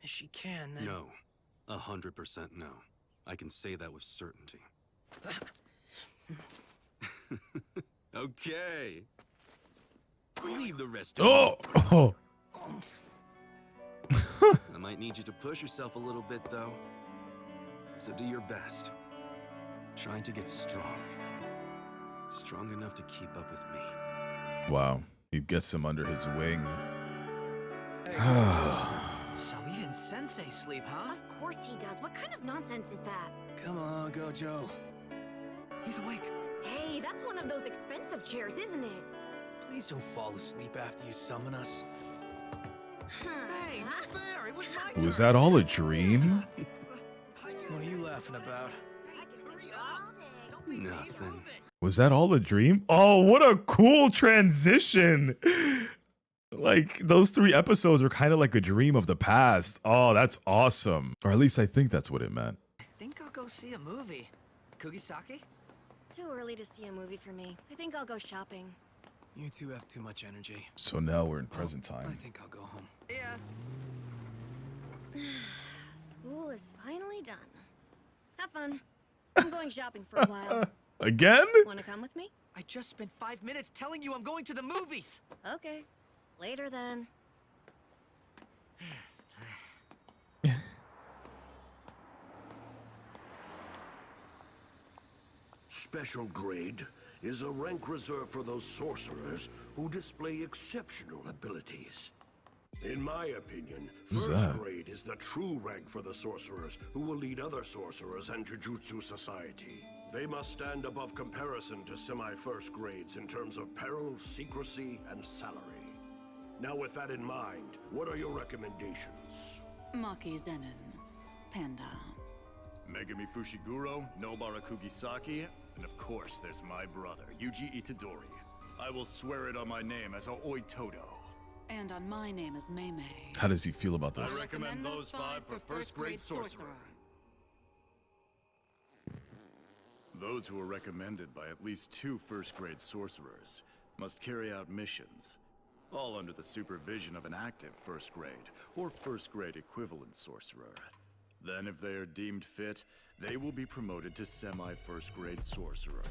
Speaker 12: If she can, then...
Speaker 5: No. 100% no. I can say that with certainty. Okay. Leave the rest.
Speaker 1: Oh.
Speaker 5: I might need you to push yourself a little bit, though. So do your best. Trying to get strong. Strong enough to keep up with me.
Speaker 1: Wow. He gets him under his wing.
Speaker 12: So even Sensei sleep, huh?
Speaker 10: Of course he does. What kind of nonsense is that?
Speaker 12: Come on, Gojo. He's awake.
Speaker 10: Hey, that's one of those expensive chairs, isn't it?
Speaker 12: Please don't fall asleep after you summon us. Hey, not fair. It was my turn.
Speaker 1: Was that all a dream?
Speaker 12: What are you laughing about?
Speaker 5: Nothing.
Speaker 1: Was that all a dream? Oh, what a cool transition. Like, those 3 episodes were kind of like a dream of the past. Oh, that's awesome. Or at least I think that's what it meant.
Speaker 12: I think I'll go see a movie. Kugisaki?
Speaker 7: Too early to see a movie for me. I think I'll go shopping.
Speaker 12: You two have too much energy.
Speaker 1: So now we're in present
Speaker 12: I
Speaker 1: time.
Speaker 12: think I'll go home. Yeah.
Speaker 7: School is finally done. Have fun. I'm going shopping for a while.
Speaker 1: Again?
Speaker 7: Want to come with me?
Speaker 12: I just spent 5 minutes telling you I'm going to the movies.
Speaker 7: Okay. Later then.
Speaker 13: Special grade is a rank reserved for those sorcerers who display exceptional abilities. In my opinion,
Speaker 1: Who's
Speaker 13: first
Speaker 1: that?
Speaker 13: grade is the true rank for the sorcerers who will lead other sorcerers and Jujutsu society. They must stand above comparison to semi-first grades in terms of peril, secrecy, and salary. Now with that in mind, what are your recommendations?
Speaker 14: Maki Zenin, Panda.
Speaker 15: Megami Fushiguro, Nobara Kugisaki, and of course there's my brother, Yuji Itadori. I will swear it on my name as Aoi Todo.
Speaker 14: And on my name as Mei.
Speaker 1: How does he feel about this?
Speaker 15: I recommend those 5 for first grade sorcerer. Those who are recommended by at least 2 first grade sorcerers must carry out missions, all under the supervision of an active first grade or first grade equivalent sorcerer. Then if they are deemed fit, they will be promoted to semi-first grade sorcerer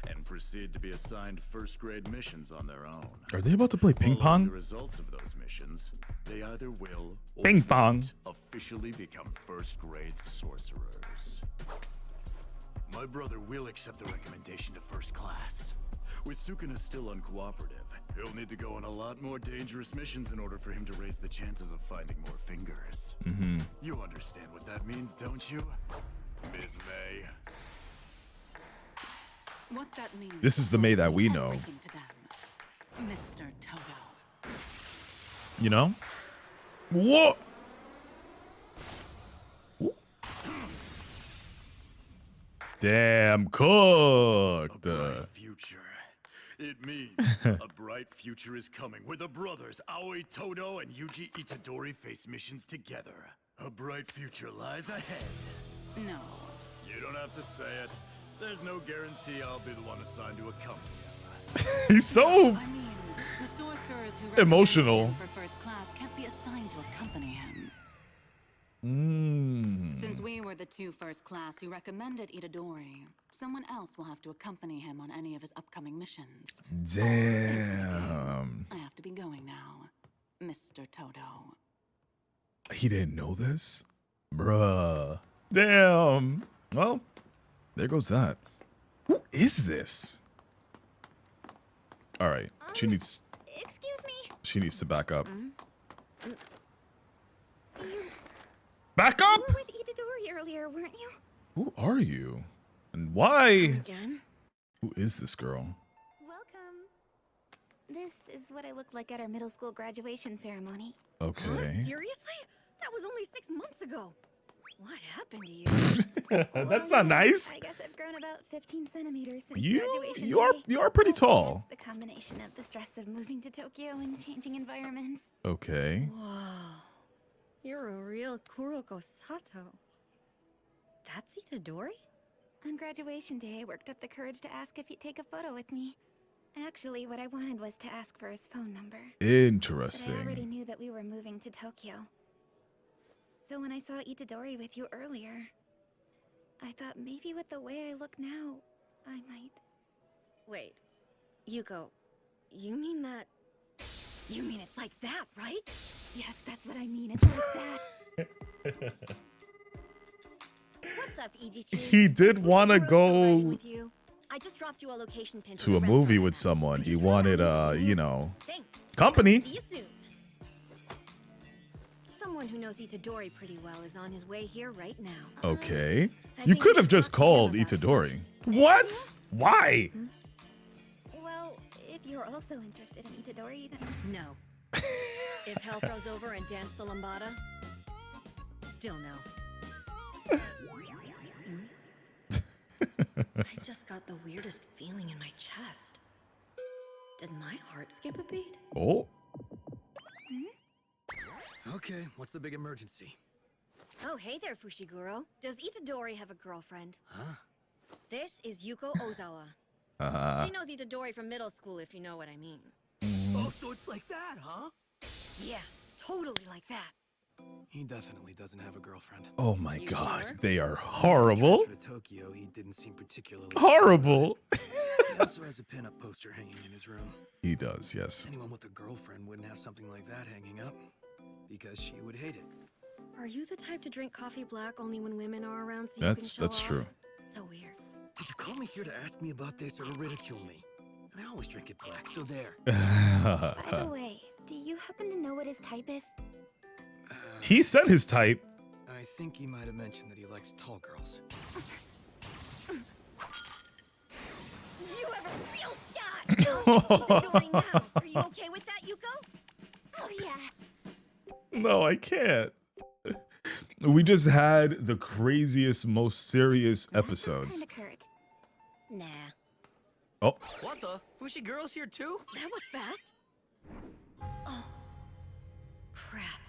Speaker 15: and proceed to be assigned first grade missions on their own.
Speaker 1: Are they about to play ping
Speaker 15: Following
Speaker 1: pong?
Speaker 15: the results of those missions, they either will or
Speaker 1: Ping pong.
Speaker 15: won't officially become first grade sorcerers. My brother will accept the recommendation to first class. With Sukuna still uncooperative, he'll need to go on a lot more dangerous missions in order for him to raise the chances of finding more fingers. You understand what that means, don't you, Ms. May?
Speaker 14: What that means.
Speaker 1: This is the May that we know.
Speaker 14: Everything to them, Mr. Toto.
Speaker 1: You know? What? Damn cooked.
Speaker 15: Future. It means a bright future is coming where the brothers Aoi Todo and Yuji Itadori face missions together. A bright future lies ahead.
Speaker 14: No.
Speaker 15: You don't have to say it. There's no guarantee I'll be the one assigned to accompany
Speaker 1: He's so
Speaker 14: I mean, the sorcerers who
Speaker 1: emotional.
Speaker 14: recommended him for first class can't be assigned to accompany him. Since we were the 2 first class who recommended Itadori, someone else will have to accompany him on any of his upcoming missions.
Speaker 1: Damn.
Speaker 14: I have to be going now, Mr. Toto.
Speaker 1: He didn't know this? Bruh. Damn. Well, there goes that. Who is this? All right. She needs to back up. Back up?
Speaker 10: You were with Itadori earlier, weren't you?
Speaker 1: Who are you? And why?
Speaker 10: Again?
Speaker 1: Who is this girl?
Speaker 16: Welcome. This is what I looked like at our middle school graduation ceremony.
Speaker 1: Okay.
Speaker 11: Seriously? That was only 6 months ago. What happened to you?
Speaker 1: That's not nice.
Speaker 16: I guess I've grown about 15 centimeters since
Speaker 1: You
Speaker 16: graduation
Speaker 1: you are pretty
Speaker 16: day.
Speaker 1: tall.
Speaker 16: The combination of the stress of moving to Tokyo and changing environments.
Speaker 1: Okay.
Speaker 11: Whoa. You're a real Kuroko Sato. That's Itadori?
Speaker 16: On graduation day, I worked up the courage to ask if he'd take a photo with me. Actually, what I wanted was to ask for his phone number. But I already
Speaker 1: Interesting.
Speaker 16: knew that we were moving to Tokyo. So when I saw Itadori with you earlier, I thought maybe with the way I look now, I might.
Speaker 11: Wait, Yuko, you mean that... You mean it's like that, right?
Speaker 16: Yes, that's what I mean. It's like that.
Speaker 11: What's up, Ijichi?
Speaker 1: He did want to go
Speaker 11: With you. I just dropped you a location pin
Speaker 1: to a movie with someone. He wanted, you know, company.
Speaker 11: See you soon. Someone who knows Itadori pretty well is on his way here right now.
Speaker 1: Okay. You could have just called Itadori. What? Why?
Speaker 16: Well, if you're also interested in Itadori, then...
Speaker 11: No. If hell froze over and danced the lambada, still no. I just got the weirdest feeling in my chest. Did my heart skip a beat?
Speaker 1: Oh.
Speaker 12: Okay, what's the big emergency?
Speaker 11: Oh, hey there, Fushiguro. Does Itadori have a girlfriend?
Speaker 12: Huh?
Speaker 11: This is Yuko Ozawa.
Speaker 1: Uh-huh.
Speaker 11: She knows Itadori from middle school, if you know what I mean.
Speaker 12: Oh, so it's like that, huh?
Speaker 11: Yeah, totally like that.
Speaker 12: He definitely doesn't have a girlfriend.
Speaker 1: Oh my
Speaker 11: You
Speaker 1: god,
Speaker 11: sure?
Speaker 1: they are horrible.
Speaker 12: Transferred to Tokyo, he didn't seem particularly
Speaker 1: Horrible.
Speaker 12: He also has a pinup poster hanging in his room.
Speaker 1: He does, yes.
Speaker 12: Anyone with a girlfriend wouldn't have something like that hanging up, because she would hate it.
Speaker 11: Are you the type to drink coffee black only when women are around so you can show
Speaker 1: That's
Speaker 11: off?
Speaker 1: true.
Speaker 11: So weird.
Speaker 12: Did you call me here to ask me about this or to ridicule me? And I always drink it black, so there.
Speaker 16: By the way, do you happen to know what his type is?
Speaker 1: He said his type.
Speaker 12: I think he might have mentioned that he likes tall girls.
Speaker 11: You have a real shot! Itadori now. Are you okay with that, Yuko?
Speaker 16: Oh, yeah.
Speaker 1: No, I can't. We just had the craziest, most serious episodes.
Speaker 16: Kinda Kurt.
Speaker 11: Nah.
Speaker 1: Oh,
Speaker 12: What the? Fushiguro's here too?
Speaker 11: That was fast. Oh. Crap.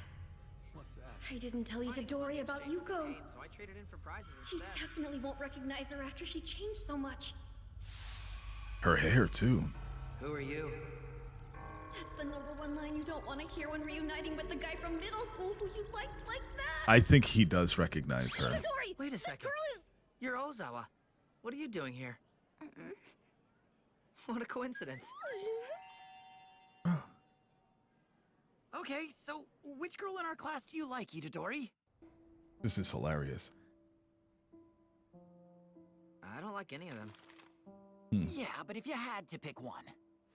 Speaker 12: What's that?
Speaker 11: I didn't tell Itadori about Yuko.
Speaker 12: So I traded in for prizes
Speaker 11: He definitely won't recognize her after she changed so much.
Speaker 1: her hair too.
Speaker 12: Who are you?
Speaker 11: That's the #1 line you don't want to hear when reuniting with the guy from middle school who you liked like that.
Speaker 1: I think he does recognize her.
Speaker 11: Itadori!
Speaker 12: Wait a
Speaker 11: this
Speaker 12: second.
Speaker 11: girl is...
Speaker 12: You're Ozawa. What are you doing here? What a coincidence. Okay, so which girl in our class do you like, Itadori?
Speaker 1: This is hilarious.
Speaker 12: I don't like any of them.
Speaker 17: Yeah, but if you had to pick one.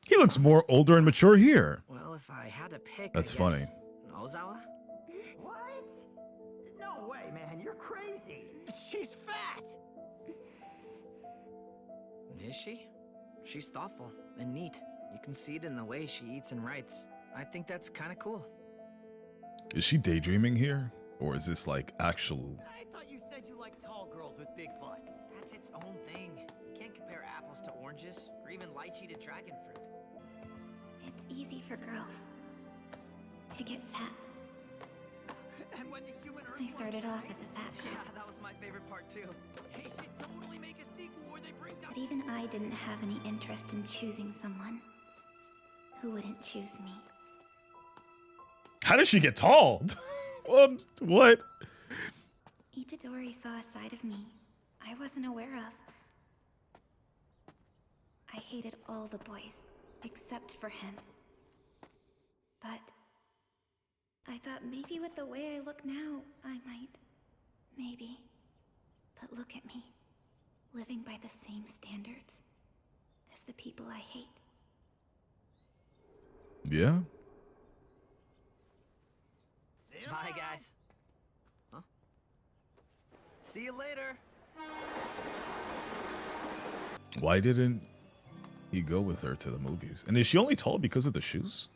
Speaker 1: He looks more older and mature here.
Speaker 12: Well, if I had to pick,
Speaker 1: That's
Speaker 12: I
Speaker 1: funny.
Speaker 12: guess Ozawa?
Speaker 17: What? No way, man. You're crazy. She's fat.
Speaker 12: Is she? She's thoughtful and neat. You can see it in the way she eats and writes. I think that's kind of cool.
Speaker 1: Is she daydreaming here? Or is this like actual...
Speaker 17: I thought you said you like tall girls with big butts.
Speaker 12: That's its own thing. You can't compare apples to oranges, or even lychee to dragon fruit.
Speaker 16: It's easy for girls to get fat.
Speaker 17: And when the human
Speaker 16: I started off as a fat
Speaker 12: Yeah,
Speaker 16: girl,
Speaker 12: that was my favorite part too.
Speaker 17: They should totally make a sequel where they bring down.
Speaker 16: but even I didn't have any interest in choosing someone who wouldn't choose me.
Speaker 1: How did she get tall? What?
Speaker 16: Itadori saw a side of me I wasn't aware of. I hated all the boys, except for him. But I thought maybe with the way I look now, I might. Maybe. But look at me, living by the same standards as the people I hate.
Speaker 1: Yeah?
Speaker 12: Bye, guys. Huh? See you later.
Speaker 1: Why didn't he go with her to the movies? And is she only tall because of the shoes?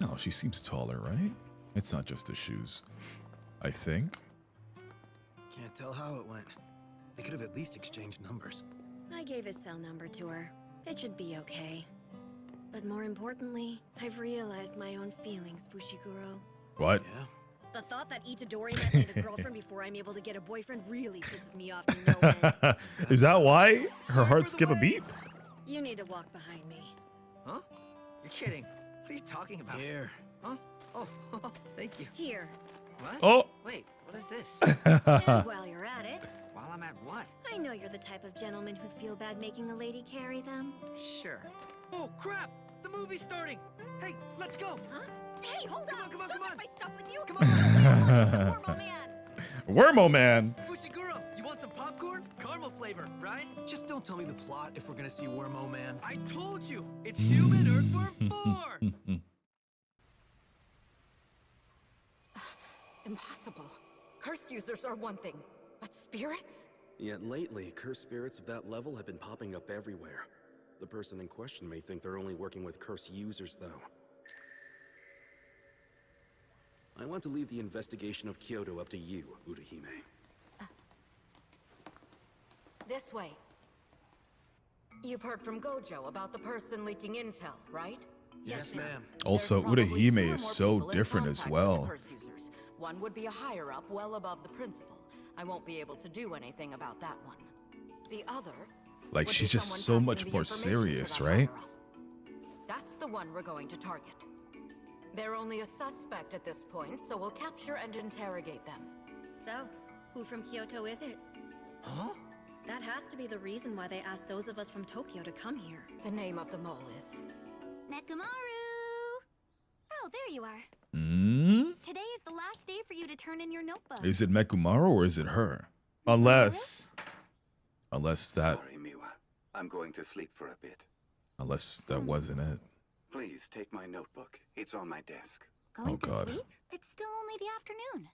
Speaker 1: No, she seems taller, right? It's not just the shoes, I think.
Speaker 12: Can't tell how it went. They could have at least exchanged numbers.
Speaker 18: I gave his cell number to her. It should be okay. But more importantly, I've realized my own feelings, Fushiguro.
Speaker 1: What?
Speaker 12: Yeah.
Speaker 18: The thought that Itadori might need a girlfriend before I'm able to get a boyfriend really pisses me off to no end.
Speaker 1: Is that why her heart skipped a beat?
Speaker 18: You need to walk behind me.
Speaker 12: Huh? You're kidding. What are you talking about? Here. Huh? Oh, thank you.
Speaker 18: Here.
Speaker 12: What?
Speaker 1: Oh.
Speaker 12: Wait, what is this?
Speaker 18: And while you're at it,
Speaker 12: While I'm at what?
Speaker 18: I know you're the type of gentleman who'd feel bad making a lady carry them.
Speaker 12: Sure. Oh, crap! The movie's starting! Hey, let's go!
Speaker 18: Huh? Hey, hold on!
Speaker 12: Come on,
Speaker 18: Don't take my stuff with you!
Speaker 12: Come on!
Speaker 18: Wormo man!
Speaker 1: Wormo man!
Speaker 12: Fushiguro, you want some popcorn? Caramel flavor, right? Just don't tell me the plot if we're gonna see Wormo Man. I told you! It's Human Earthworm 4!
Speaker 19: Impossible. Curse users are one thing, but spirits?
Speaker 6: Yet lately, cursed spirits of that level have been popping up everywhere. The person in question may think they're only working with cursed users, though. I want to leave the investigation of Kyoto up to you, Urahime.
Speaker 19: This way. You've heard from Gojo about the person leaking intel, right?
Speaker 12: Yes, ma'am.
Speaker 1: Also, Urahime is so different as well.
Speaker 19: Curse users. One would be a higher up, well above the principal. I won't be able to do anything about that one. The other,
Speaker 1: Like,
Speaker 19: would
Speaker 1: she's
Speaker 19: be
Speaker 1: just
Speaker 19: someone
Speaker 1: so
Speaker 19: passing
Speaker 1: much
Speaker 19: the
Speaker 1: more
Speaker 19: information to
Speaker 1: serious,
Speaker 19: that
Speaker 1: right?
Speaker 19: higher up. That's the one we're going to target. They're only a suspect at this point, so we'll capture and interrogate them.
Speaker 18: So, who from Kyoto is it?
Speaker 12: Huh?
Speaker 18: That has to be the reason why they asked those of us from Tokyo to come here.
Speaker 19: The name of the mole is...
Speaker 20: Mechamaru! Oh, there you are. Today is the last day for you to turn in your notebook.
Speaker 1: Is it Mechamaru or is it her? Unless that...
Speaker 21: Sorry, Miwa. I'm going to sleep for a bit.
Speaker 1: Unless that wasn't it.
Speaker 21: Please take my notebook. It's on my desk.
Speaker 20: Going
Speaker 1: Oh, God.
Speaker 20: to sleep? It's still only the afternoon.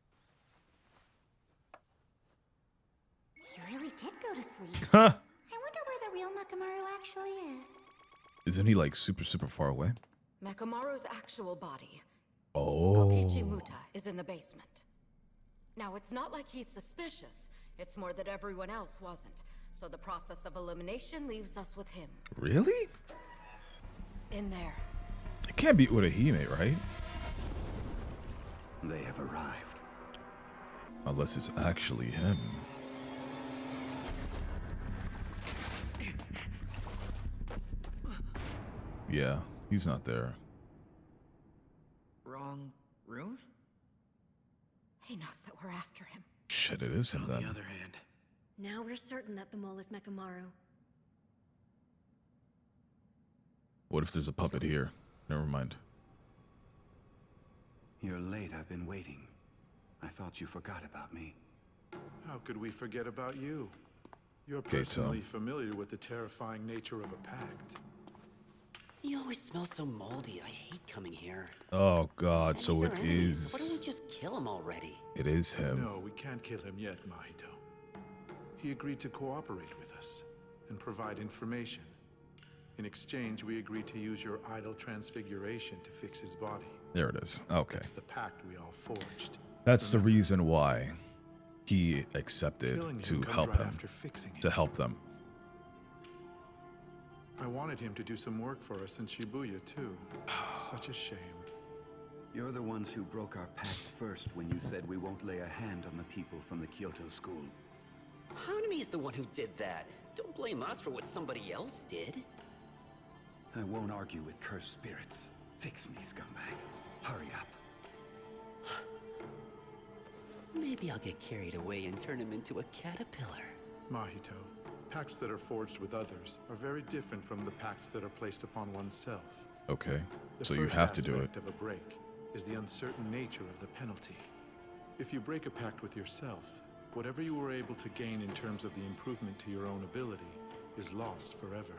Speaker 20: You really did go to sleep.
Speaker 1: Huh.
Speaker 20: I wonder where the real Mechamaru actually is.
Speaker 1: Isn't he like super far away?
Speaker 19: Mechamaru's actual body,
Speaker 1: Oh.
Speaker 19: Kokichimuta, is in the basement. Now, it's not like he's suspicious. It's more that everyone else wasn't. So the process of elimination leaves us with him.
Speaker 1: Really?
Speaker 19: In there.
Speaker 1: It can't be Urahime, right?
Speaker 21: They have arrived.
Speaker 1: Unless it's actually him. Yeah, he's not there.
Speaker 12: Wrong room?
Speaker 19: He knows that we're after him.
Speaker 1: Shit, it is him
Speaker 12: On
Speaker 1: then.
Speaker 12: the other hand,
Speaker 18: Now we're certain that the mole is Mechamaru.
Speaker 1: What if there's a puppet here? Never mind.
Speaker 21: You're late. I've been waiting. I thought you forgot about me.
Speaker 2: How could we forget about you? You're
Speaker 1: Geto.
Speaker 2: personally familiar with the terrifying nature of a pact.
Speaker 22: You always smell so moldy. I hate coming here.
Speaker 1: Oh God,
Speaker 22: And
Speaker 1: so
Speaker 22: he's
Speaker 1: it
Speaker 22: our enemy. Why don't we
Speaker 1: is.
Speaker 22: just kill him already?
Speaker 1: It is him.
Speaker 2: No, we can't kill him yet, Mahito. He agreed to cooperate with us and provide information. In exchange, we agreed to use your idol transfiguration to fix his body.
Speaker 1: There it is. Okay.
Speaker 2: It's the pact we all forged.
Speaker 1: That's the reason why he accepted
Speaker 2: Killing him
Speaker 1: to
Speaker 2: comes
Speaker 1: help
Speaker 2: right
Speaker 1: him.
Speaker 2: after fixing him.
Speaker 1: To help them.
Speaker 2: I wanted him to do some work for us in Shibuya, too. Such a shame.
Speaker 21: You're the ones who broke our pact first when you said we won't lay a hand on the people from the Kyoto school.
Speaker 22: Hanami's the one who did that. Don't blame us for what somebody else did.
Speaker 21: I won't argue with cursed spirits. Fix me, scumbag. Hurry up.
Speaker 22: Maybe I'll get carried away and turn him into a caterpillar.
Speaker 2: Mahito, pacts that are forged with others are very different from the pacts that are placed upon oneself.
Speaker 1: Okay.
Speaker 2: The
Speaker 1: So you
Speaker 2: first
Speaker 1: have to do it.
Speaker 2: aspect of a break is the uncertain nature of the penalty. If you break a pact with yourself, whatever you were able to gain in terms of the improvement to your own ability is lost forever.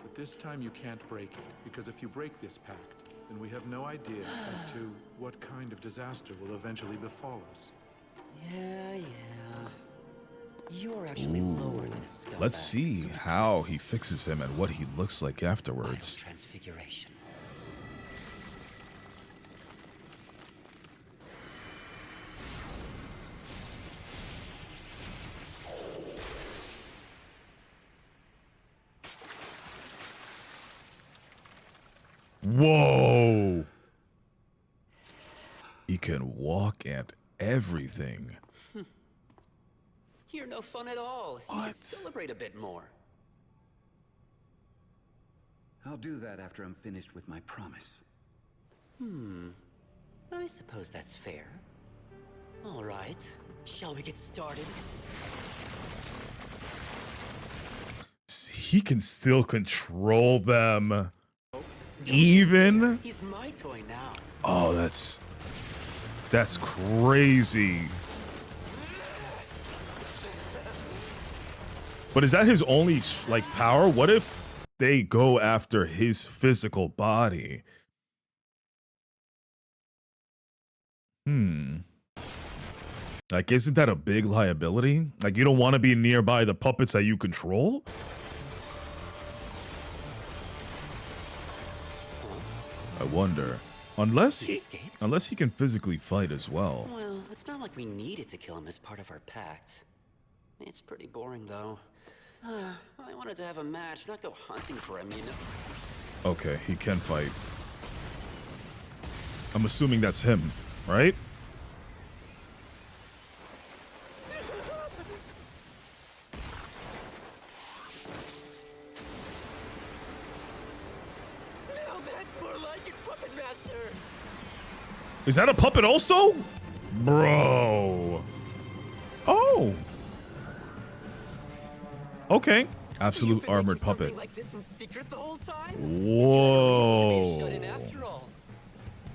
Speaker 2: But this time you can't break it, because if you break this pact, then we have no idea as to what kind of disaster will eventually befall us.
Speaker 22: Yeah. You're actually lower than a scumbag.
Speaker 1: Let's see how he fixes him and what he looks like afterwards.
Speaker 22: Transfiguration.
Speaker 1: Whoa! He can walk and everything.
Speaker 22: You're no fun at all. You should celebrate a bit more.
Speaker 21: I'll do that after I'm finished with my promise.
Speaker 22: I suppose that's fair. All right. Shall we get started?
Speaker 1: He can still control them. Even?
Speaker 22: He's my toy now.
Speaker 1: Oh, that's crazy. But is that his only like power? What if they go after his physical body? Like, isn't that a big liability? Like, you don't want to be nearby the puppets that you control? I wonder. Unless he can physically fight as well.
Speaker 22: Well, it's not like we needed to kill him as part of our pact. It's pretty boring, though. I wanted to have a match, not go hunting for him, you know?
Speaker 1: Okay, he can fight. I'm assuming that's him, right?
Speaker 22: Now that's more like it, Puppet Master!
Speaker 1: Is that a puppet also? Bro. Oh. Okay. Absolute armored puppet.
Speaker 22: Like this in secret the whole time?
Speaker 1: Whoa.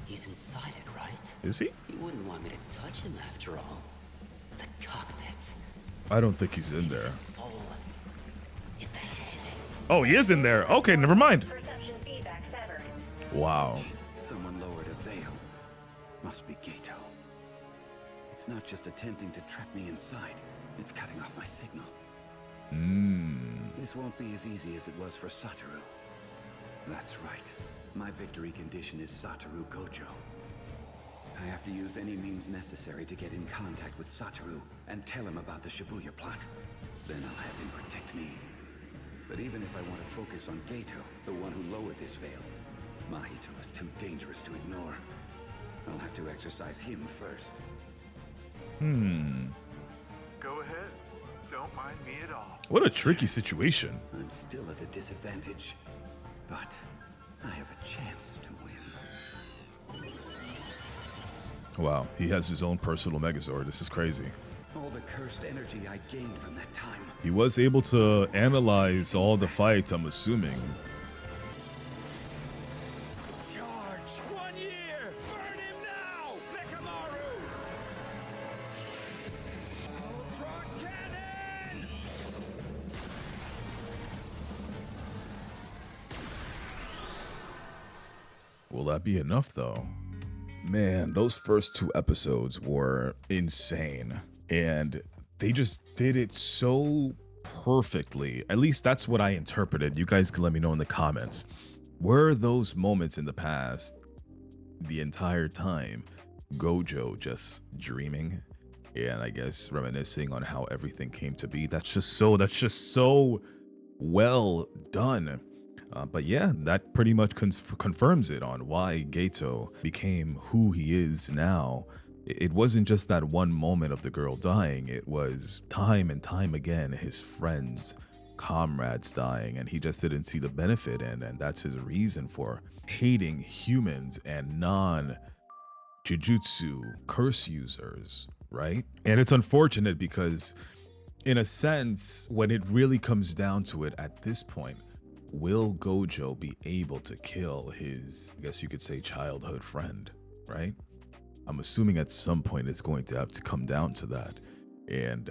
Speaker 22: He's inside it, right?
Speaker 1: Is he?
Speaker 22: You wouldn't want me to touch him after all. The cockpit.
Speaker 1: I don't think he's in there.
Speaker 22: Soul is the head.
Speaker 1: Oh, he is in there. Okay, never mind. Wow.
Speaker 21: Someone lowered a veil. Must be Geto. It's not just attempting to trap me inside. It's cutting off my signal. This won't be as easy as it was for Satoru. That's right. My victory condition is Satoru Gojo. I have to use any means necessary to get in contact with Satoru and tell him about the Shibuya plot. Then I'll have him protect me. But even if I want to focus on Geto, the one who lowered this veil, Mahito is too dangerous to ignore. I'll have to exercise him first.
Speaker 9: Go ahead. Don't mind me at all.
Speaker 1: What a tricky situation.
Speaker 21: I'm still at a disadvantage, but I have a chance to win.
Speaker 1: Wow, he has his own personal Megazord. This is crazy.
Speaker 21: All the cursed energy I gained from that time.
Speaker 1: He was able to analyze all the fights, I'm assuming.
Speaker 22: Charge! 1 year! Burn him now! Mechamaru! Ultra cannon!
Speaker 1: Will that be enough, though? Man, those first 2 episodes were insane. And they just did it so perfectly. At least that's what I interpreted. You guys can let me know in the comments. Were those moments in the past, the entire time, Gojo just dreaming and I guess reminiscing on how everything came to be? That's just so well done. But yeah, that pretty much confirms it on why Geto became who he is now. It wasn't just that one moment of the girl dying. It was time and time again his friends, comrades dying, and he just didn't see the benefit, and that's his reason for hating humans and non-Jujutsu curse users, right? And it's unfortunate because, in a sense, when it really comes down to it at this point, will Gojo be able to kill his, I guess you could say, childhood friend, right? I'm assuming at some point it's going to have to come down to that. And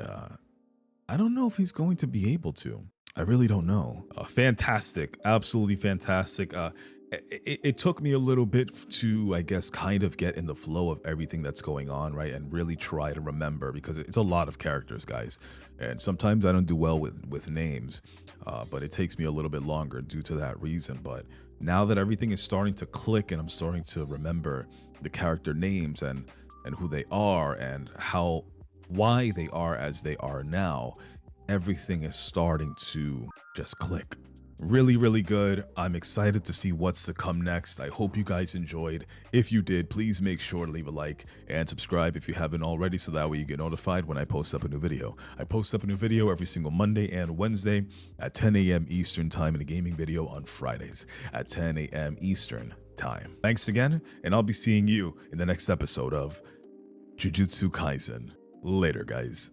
Speaker 1: I don't know if he's going to be able to. I really don't know. Fantastic. Absolutely fantastic. it took me a little bit to, I guess, kind of get in the flow of everything that's going on, right? And really try to remember, because it's a lot of characters, guys. And sometimes I don't do well with names, but it takes me a little bit longer due to that reason. But now that everything is starting to click and I'm starting to remember the character names and who they are and why they are as they are now, everything is starting to just click. Really, really good. I'm excited to see what's to come next. I hope you guys enjoyed. If you did, please make sure to leave a like and subscribe if you haven't already, so that way you get notified when I post up a new video. I post up a new video every single Monday and Wednesday at 10 a.m. Eastern time, and a gaming video on Fridays at 10 a.m. Eastern time. Thanks again, and I'll be seeing you in the next episode of Jujutsu Kaisen. Later, guys.